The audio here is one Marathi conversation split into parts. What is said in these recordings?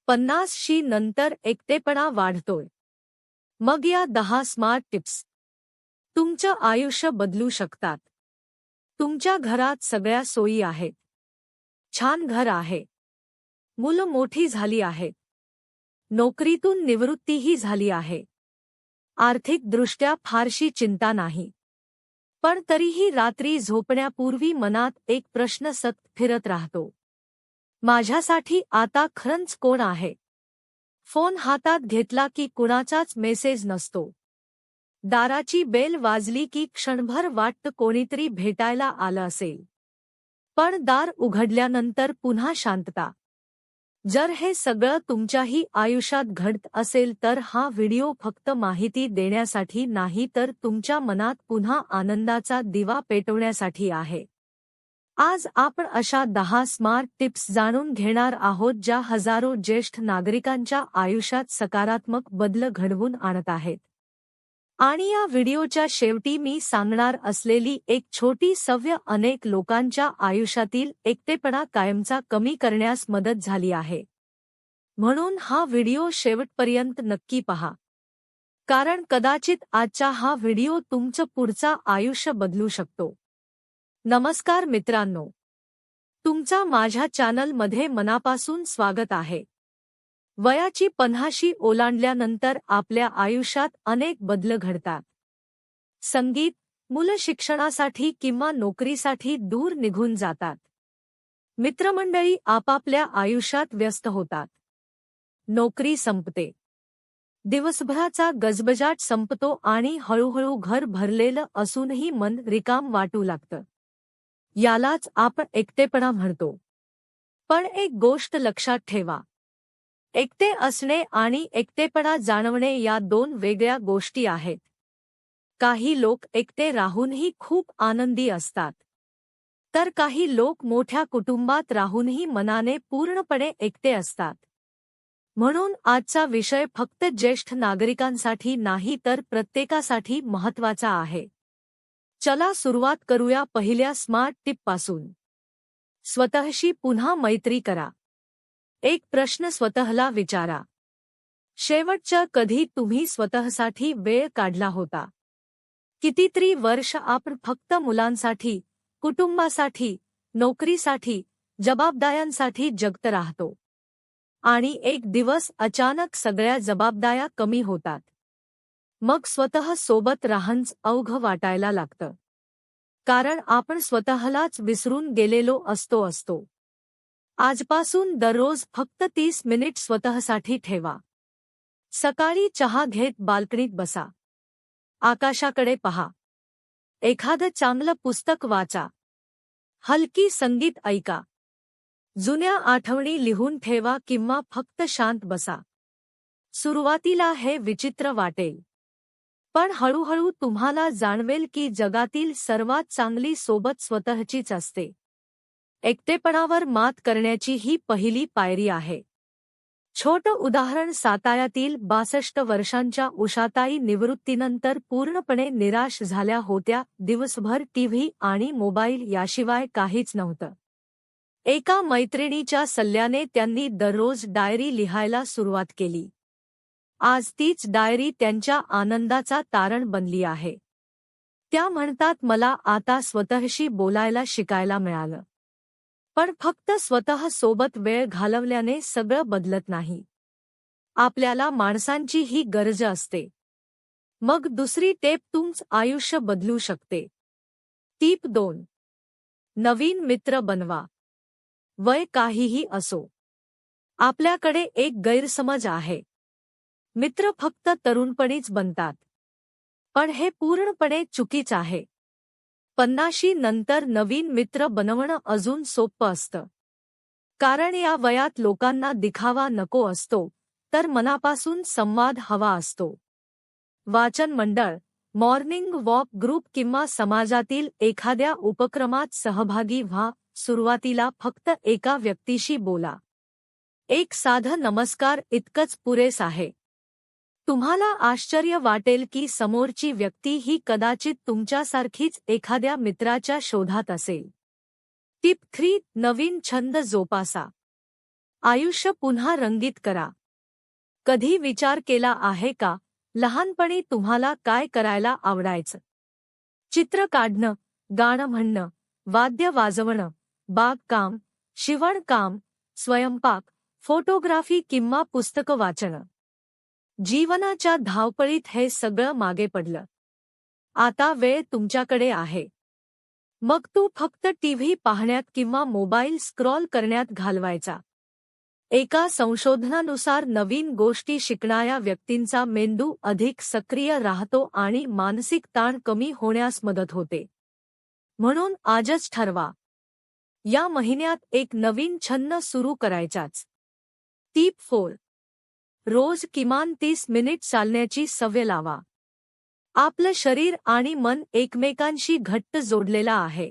50शी नंतर एकटेपणा वाढतोय. मग या 10 स्मार्ट टिप्स तुमचं आयुष्य बदलू शकतात. तुमच्या घरात सगळ्या सोयी आहेत. छान घर आहे. मुलं मोठी झाली आहेत. नोकरीतून निवृत्तीही झाली आहे. आर्थिकदृष्ट्या फारशी चिंता नाही. पण तरीही रात्री झोपण्यापूर्वी मनात एक प्रश्न सतत फिरत राहतो. माझ्यासाठी आता खरंच कोण आहे? फोन हातात घेतला की कुणाचाच मेसेज नसतो. दाराची बेल वाजली की क्षणभर वाटतं कोणीतरी भेटायला आलं असेल. पण दार उघडल्यानंतर पुन्हा शांतता. जर हे सगळं तुमच्याही आयुष्यात घडत असेल तर हा व्हिडिओ फक्त माहिती देण्यासाठी नाही तर तुमच्या मनात पुन्हा आनंदाचा दिवा पेटवण्यासाठी आहे. आज आपण अशा 10 स्मार्ट टिप्स जाणून घेणार आहोत ज्या हजारो ज्येष्ठ नागरिकांच्या आयुष्यात सकारात्मक बदल घडवून आणत आहेत. आणि या व्हिडिओच्या शेवटी मी सांगणार असलेली एक छोटी सवय अनेक लोकांच्या आयुष्यातील एकटेपणा कायमचा कमी करण्यास मदत झाली आहे. म्हणून हा व्हिडिओ शेवटपर्यंत नक्की पहा. कारण कदाचित आजचा हा व्हिडिओ तुमचं पुढचं आयुष्य बदलू शकतो. नमस्कार मित्रांनो, तुमचा माझ्या चॅनलमध्ये मनापासून स्वागत आहे. वयाची 50शी ओलांडल्यानंतर आपल्या आयुष्यात अनेक बदल घडतात. संगीत, मुलं शिक्षणासाठी किंवा नोकरीसाठी दूर निघून जातात. मित्रमंडळी आपापल्या आयुष्यात व्यस्त होतात. नोकरी संपते. दिवसभराचा गजबजाट संपतो आणि हळूहळू घर भरलेलं असूनही मन रिकाम वाटू लागतं. यालाच आपण एकटेपणा म्हणतो. पण एक गोष्ट लक्षात ठेवा. एकटे असणे आणि एकटेपणा जाणवणे या 2 वेगळ्या गोष्टी आहेत. काही लोक एकटे राहूनही खूप आनंदी असतात. तर काही लोक मोठ्या कुटुंबात राहूनही मनाने पूर्णपणे एकटे असतात. म्हणून आजचा विषय फक्त ज्येष्ठ नागरिकांसाठी नाही तर प्रत्येकासाठी महत्त्वाचा आहे. चला सुरुवात करूया पहिल्या स्मार्ट टिपपासून. स्वतःशी पुन्हा मैत्री करा. एक प्रश्न स्वतःला विचारा. शेवटचं कधी तुम्ही स्वतःसाठी वेळ काढला होता? कितीतरी वर्ष आपण फक्त मुलांसाठी, कुटुंबासाठी, नोकरीसाठी, जबाबदाऱ्यांसाठी जगत राहतो. आणि एक दिवस अचानक सगळ्या जबाबदाऱ्या कमी होतात. मग स्वतः सोबत राहणंच अवघड वाटायला लागतं. कारण आपण स्वतःलाच विसरून गेलेलो असतो. आजपासून दररोज फक्त 30 मिनिट स्वतःसाठी ठेवा. सकाळी चहा घेत बाल्कनीत बसा. आकाशाकडे पहा. एखादं चांगलं पुस्तक वाचा. हलकी संगीत ऐका. जुन्या आठवणी लिहून ठेवा किंवा फक्त शांत बसा. सुरुवातीला हे विचित्र वाटेल. पण हळूहळू तुम्हाला जाणवेल की जगातील सर्वात चांगली सोबत स्वतःचीच असते. एकटेपणावर मात करण्याची ही पहिली पायरी आहे. छोटं उदाहरण साताऱ्यातील 62 वर्षांच्या उषाताई निवृत्तीनंतर पूर्णपणे निराश झाल्या होत्या. दिवसभर टीव्ही आणि मोबाईल याशिवाय काहीच नव्हतं. एका मैत्रिणीच्या सल्ल्याने त्यांनी दररोज डायरी लिहायला सुरुवात केली. आज तीच डायरी त्यांच्या आनंदाचा तारण बनली आहे. त्या म्हणतात, मला आता स्वतःशी बोलायला शिकायला मिळालं. पण फक्त स्वतः सोबत वेळ घालवल्याने सगळं बदलत नाही. आपल्याला माणसांची ही गरज असते. मग दुसरी टिप तुमचं आयुष्य बदलू शकते. टिप 2. नवीन मित्र बनवा. वय काहीही असो. आपल्याकडे एक गैरसमज आहे. मित्र फक्त तरुणपणीच बनतात. पण हे पूर्णपणे चुकीचं आहे. 50शी नंतर नवीन मित्र बनवणं अजून सोपं असतं. कारण या वयात लोकांना दिखावा नको असतो, तर मनापासून संवाद हवा असतो. वाचन मंडळ, मॉर्निंग वॉक ग्रुप किंवा समाजातील एखाद्या उपक्रमात सहभागी व्हा. सुरुवातीला फक्त एका व्यक्तीशी बोला. एक साधं नमस्कार इतकंच पुरेस आहे. तुम्हाला आश्चर्य वाटेल की समोरची व्यक्ती ही कदाचित तुमच्यासारखीच एखाद्या मित्राच्या शोधात असेल. टिप 3. नवीन छंद जोपासा. आयुष्य पुन्हा रंगीत करा. कधी विचार केला आहे का, लहानपणी तुम्हाला काय करायला आवडायचं? चित्र काढणं, गाणं म्हणणं, वाद्य वाजवणं, बागकाम, शिवणकाम, स्वयंपाक, फोटोग्राफी किंवा पुस्तकं वाचणं. जीवनाच्या धावपळीत हे सगळं मागे पडलं. आता वेळ तुमच्याकडे आहे. मग तू फक्त टीव्ही पाहण्यात किंवा मोबाईल स्क्रॉल करण्यात घालवायचा. एका संशोधनानुसार नवीन गोष्टी शिकणाऱ्या व्यक्तींचा मेंदू अधिक सक्रिय राहतो आणि मानसिक ताण कमी होण्यास मदत होते. म्हणून आजच ठरवा, या महिन्यात एक नवीन छंद सुरू करायचाच. टिप 4. रोज किमान 30 मिनिट चालण्याची सवय लावा. आपलं शरीर आणि मन एकमेकांशी घट्ट जोडलेलं आहे.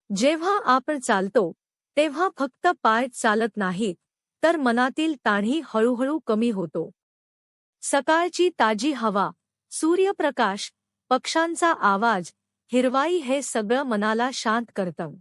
जेव्हा आपण चालतो तेव्हा फक्त पाय चालत नाहीत, तर मनातील ताणही हळूहळू कमी होतो. सकाळची ताजी हवा, सूर्यप्रकाश, पक्ष्यांचा आवाज, हिरवाई हे सगळं मनाला शांत करतं.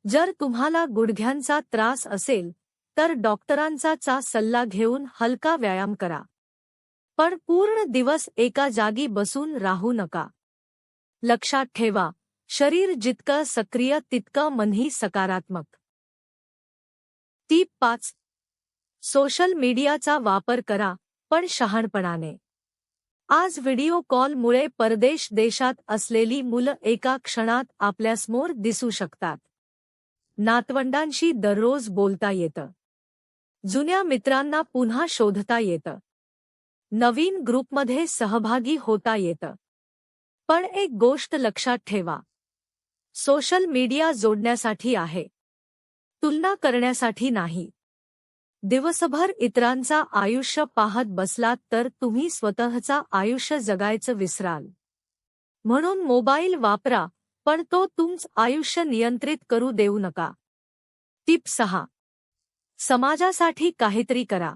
जर तुम्हाला गुडघ्यांचा त्रास असेल तर डॉक्टरांचा सल्ला घेऊन हलका व्यायाम करा. पण पूर्ण दिवस एका जागी बसून राहू नका. लक्षात ठेवा, शरीर जितकं सक्रिय तितकं मनही सकारात्मक. टिप 5. सोशल मीडियाचा वापर करा, पण शहाणपणाने. आज व्हिडिओ कॉलमुळे परदेश देशात असलेली मुलं एका क्षणात आपल्यासमोर दिसू शकतात. नातवंडांशी दररोज बोलता येतं. जुन्या मित्रांना पुन्हा शोधता येतं. नवीन ग्रुपमध्ये सहभागी होता येतं. पण एक गोष्ट लक्षात ठेवा, सोशल मीडिया जोडण्यासाठी आहे, तुलना करण्यासाठी नाही. दिवसभर इतरांचा आयुष्य पाहत बसलात तर तुम्ही स्वतःचा आयुष्य जगायचं विसराल. म्हणून मोबाईल वापरा, पण तो तुमचं आयुष्य नियंत्रित करू देऊ नका. टिप 6. समाजासाठी काहीतरी करा.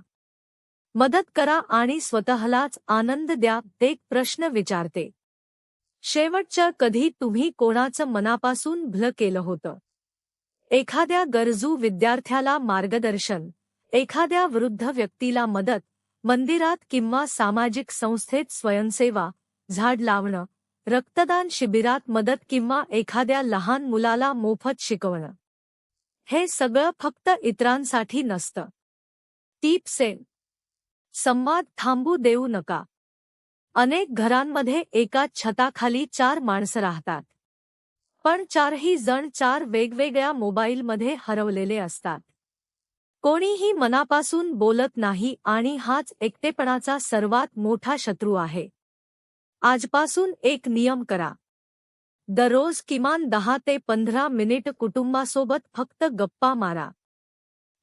मदत करा आणि स्वतःलाच आनंद द्या. एक प्रश्न विचारते, शेवटचं कधी तुम्ही कोणाचं मनापासून भलं केलं होतं? एखाद्या गरजू विद्यार्थ्याला मार्गदर्शन, एखाद्या वृद्ध व्यक्तीला मदत, मंदिरात किंवा सामाजिक संस्थेत स्वयंसेवा, झाड लावणं, रक्तदान शिबिरात मदत किंवा एखाद्या लहान मुलाला मोफत शिकवणं. हे सगळं फक्त इतरांसाठी नसतं. टिप 7. संवाद थांबू देऊ नका. अनेक घरांमध्ये एकाच छताखाली 4 माणसं राहतात, पण 4ही जण 4 वेगवेगळ्या मोबाईलमध्ये हरवलेले असतात. कोणीही मनापासून बोलत नाही आणि हाच एकटेपणाचा सर्वात मोठा शत्रू आहे. आजपासून एक नियम करा. दररोज किमान 10 ते 15 मिनिट कुटुंबासोबत फक्त गप्पा मारा.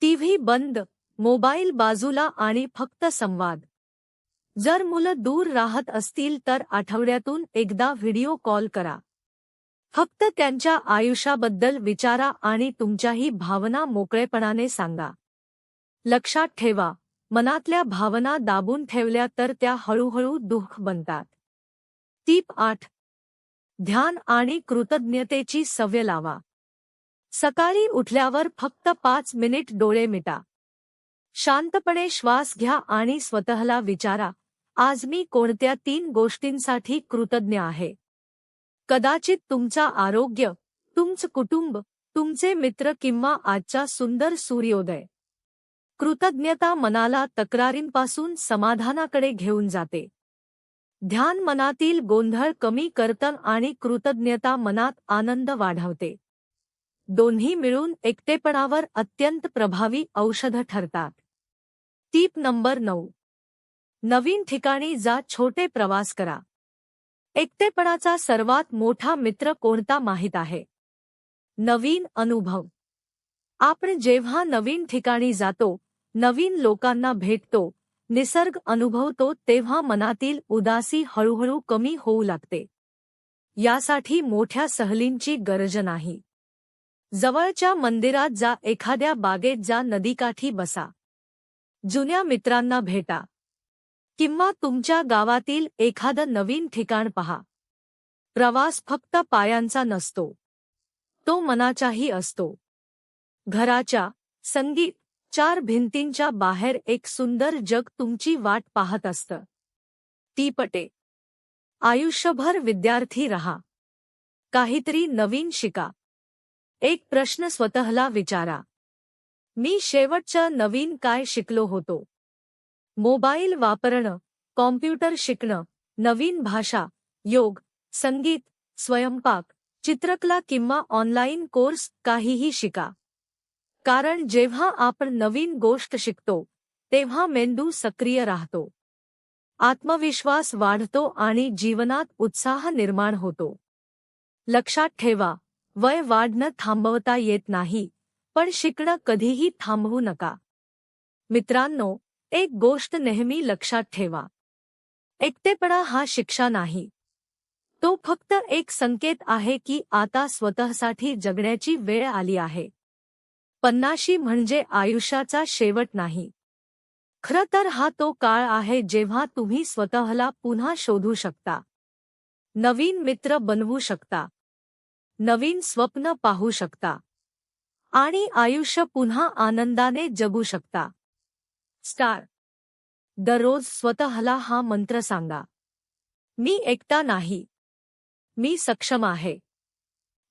टीव्ही बंद, मोबाईल बाजूला आणि फक्त संवाद. जर मुलं दूर राहत असतील तर आठवड्यातून एकदा व्हिडिओ कॉल करा. फक्त त्यांच्या आयुष्याबद्दल विचारा आणि तुमच्याही भावना मोकळेपणाने सांगा. लक्षात ठेवा, मनातल्या भावना दाबून ठेवल्या तर त्या हळूहळू दुःख बनतात. टिप 8. ध्यान आणि कृतज्ञतेची सवय लावा. सकाळी उठल्यावर फक्त 5 मिनिट डोळे मिटा. शांतपणे श्वास घ्या आणि स्वतःला विचारा, आज मी कोणत्या 3 गोष्टींसाठी कृतज्ञ आहे. कदाचित तुमचा आरोग्य, तुमचं कुटुंब, तुमचे मित्र किंवा आजचा सुंदर सूर्योदय. कृतज्ञता मनाला तक्रारींपासून समाधानाकडे घेऊन जाते. ध्यान मनातील गोंधळ कमी करतं आणि कृतज्ञता मनात आनंद वाढवते. दोन्ही मिळून एकटेपणावर अत्यंत प्रभावी औषध ठरतात. Tip number 9. नवीन ठिकाणी जा, छोटे प्रवास करा. एकटेपणाचा सर्वात मोठा मित्र कोणता माहीत आहे? नवीन अनुभव. आपण जेव्हा नवीन ठिकाणी जातो, नवीन लोकांना भेटतो, निसर्ग अनुभवतो तेव्हा मनातील उदासी हळूहळू कमी होऊ लागते. यासाठी मोठ्या सहलींची गरज नाही. जवळच्या मंदिरात जा, एखाद्या बागेत जा, नदीकाठी बसा. जुन्या मित्रांना भेटा किंवा तुमच्या गावातील एखादं नवीन ठिकाण पहा. प्रवास फक्त पायांचा नसतो, तो मनाचाही असतो. घराच्या, संगीत, 4 भिंतींच्या बाहेर एक सुंदर जग तुमची वाट पाहत असतं. ती पटे. आयुष्यभर विद्यार्थी रहा. काहीतरी नवीन शिका. एक प्रश्न स्वतःला विचारा. मी शेवटचं नवीन काय शिकलो होतो? मोबाईल वापरणं, कॉम्प्युटर शिकणं, नवीन भाषा, योग, संगीत, स्वयंपाक, चित्रकला किंवा ऑनलाईन कोर्स, काहीही शिका. कारण जेव्हा आपण नवीन गोष्ट शिकतो तेव्हा मेंदू सक्रिय राहतो, आत्मविश्वास वाढतो आणि जीवनात उत्साह निर्माण होतो. लक्षात ठेवा, वय वाढणं थांबवता येत नाही, पण शिकणं कधीही थांबवू नका. मित्रांनो, एक गोष्ट नेहमी लक्षात ठेवा. एकटेपणा हा शिक्षा नाही. तो फक्त एक संकेत आहे की आता स्वतःसाठी जगण्याची वेळ आली आहे. 50 म्हणजे आयुष्याचा शेवट नाही. खरं तर हा तो काळ आहे जेव्हा तुम्ही स्वतःला पुन्हा शोधू शकता, नवीन मित्र बनवू शकता, नवीन स्वप्न पाहू शकता आणि आयुष्य पुन्हा आनंदाने जगू शकता. स्टार. दररोज स्वतःला हा मंत्र सांगा. मी एकटा नाही. मी सक्षम आहे.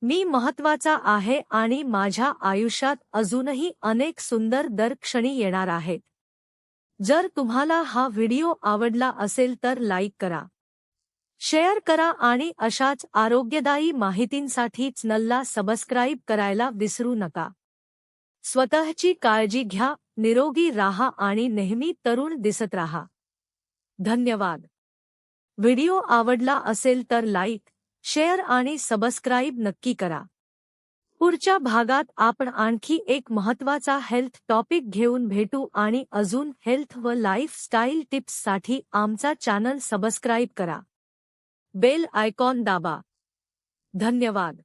मी महत्वाचा आहे आणि माझ्या आयुष्यात अजूनही अनेक सुंदर क्षणी येणार आहेत. जर तुम्हाला हा व्हिडिओ आवडला असेल तर लाईक करा, शेअर करा आणि अशाच आरोग्यदायी माहितींसाठी चॅनलला सबस्क्राईब करायला विसरू नका. स्वतःची काळजी घ्या, निरोगी राहा आणि नेहमी तरुण दिसत राहा. धन्यवाद. व्हिडिओ आवडला असेल तर लाईक, शेअर आणि सबस्क्राईब नक्की करा. पुढच्या भागात आपण आणखी एक महत्त्वाचा हेल्थ टॉपिक घेऊन भेटू आणि अजून हेल्थ व लाईफस्टाईल टिप्ससाठी आमचा चॅनल सबस्क्राईब करा. बेल आयकॉन दाबा. धन्यवाद.